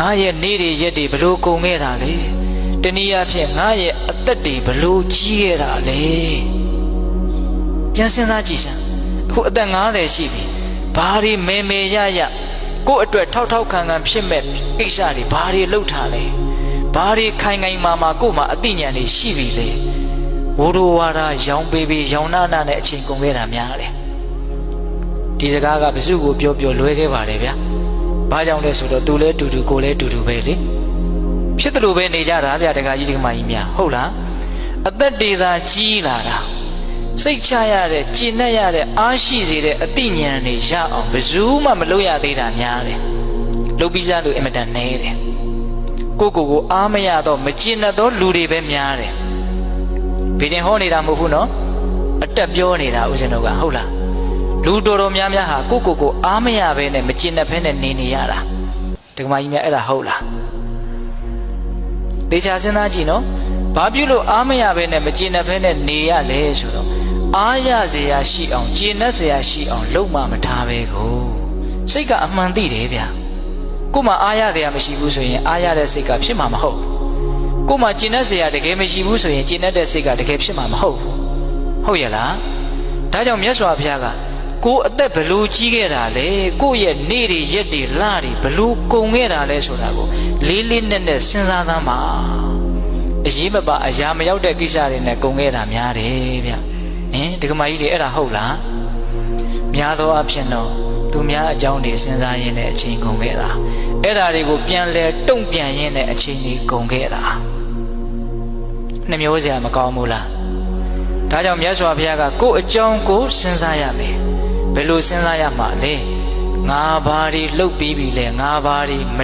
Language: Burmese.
ငါရဲ့နေ့တွေရက်တွေဘလို့ကုန်ခဲ့တာလဲတနည်းအားဖြင့်ငါရဲ့အသက်တွေဘလို့ကြီးခဲ့တာလဲပြန်စဉ်းစားကြည့်စမ်းအခုအသက်50ရှိပြီဘာတွေမဲမဲရရကိုယ့်အတွက်ထောက်ထောက်ခံခံဖြစ်မဲ့ကိစ္စတွေဘာတွေလှုပ်ထားလဲဘာတွေခိုင်ခိုင်မာမာကို့မှာအသိဉာဏ်တွေရှိပြီလေဝိုးတော်ဝါဒရောင်ပေးပြီးရောင်နာနာနဲ့အချိန်ကုန်ခဲ့တာများတယ်ဒီစကားကဘယ်သူကိုပြောလွဲခဲ့ပါတယ်ဗျာဘာကြောင့်လဲဆိုတော့သူလဲတူတူကိုလဲတူတူပဲလေဖြစ်တယ်လို့ပဲနေကြတာဗျာတခါကြီးဒီကမကြီးများဟုတ်လားအသက်တွေသာကြီးလာတာစိတ်ချရတဲ့ကျင့်တတ်ရတဲ့အားရှိစေတဲ့အသိဉာဏ်တွေရအောင်ဘယ်သူမှမလုပ်ရသေးတာများတယ်လုပ်ပြီးစားလို့အင်မတန်နေတယ်ကိုအားမရတော့မကျင့်တတ်သောလူတွေပဲများတယ်ဘယ်တင်ဟောနေတာမဟုတ်ဘူးနော်အတက်ပြောနေတာဦးဇင်းတို့ကဟုတ်လားလူတော်များများဟာကိုအားမရဘဲနဲ့မကျင့်တတ်ဘဲနဲ့နေရတာဒီကမကြီးများအဲ့ဒါဟုတ်လားတေချာစဉ်းစားကြည့်နော်ဘာဖြစ်လို့အားမရဘဲနဲ့မကျင့်တတ်ဘဲနဲ့နေရလဲဆိုတော့အားရเสียရှိအောင်ကျင့်တတ်เสียရှိအောင်လုပ်မှမထားပဲကိုစိတ်ကအမှန်သိတယ်ဗျာကိုမှအားရเสียမရှိဘူးဆိုရင်အားရတဲ့စိတ်ကဖြစ်မှာမဟုတ်ကိုမှကျင့်တတ်เสียတကယ်မရှိဘူးဆိုရင်ကျင့်တတ်တဲ့စိတ်ကတကယ်ဖြစ်မှာမဟုတ်ဟုတ်ရဲ့လားဒါကြောင့်မြတ်စွာဘုရားကကိုအသက်ဘလို့ကြီးခဲ့တာလဲကိုရဲ့နေ့တွေရက်တွေလတွေဘလို့ကုန်ခဲ့တာလဲဆိုတာကိုလေးလေးနက်နက်စဉ်းစားသမ်းပါအရေးမပါအရာမရောက်တဲ့ကိစ္စတွေနဲ့ကုန်ခဲ့တာများတယ်ဗျဒီကမကြီးတွေအဲ့ဒါဟုတ်လားများသောအားဖြင့်တော့သူများအကြောင်းတွေစဉ်းစားရင်းနဲ့အချိန်ကုန်ခဲ့တာအဲ့ဒါတွေကိုပြန်လဲတုံ့ပြန်ရင်းနဲ့အချိန်တွေကုန်ခဲ့တာနှမျိုးစရာမကောင်းဘူးလားဒါကြောင့်မြတ်စွာဘုရားကကိုယ့်အကြောင်းကိုစဉ်းစားရမယ်ဘယ်လိုစဉ်းစားရမှာလဲငါဘာတွေလှုပ်ပြီးပြီလဲငါဘာတွေမ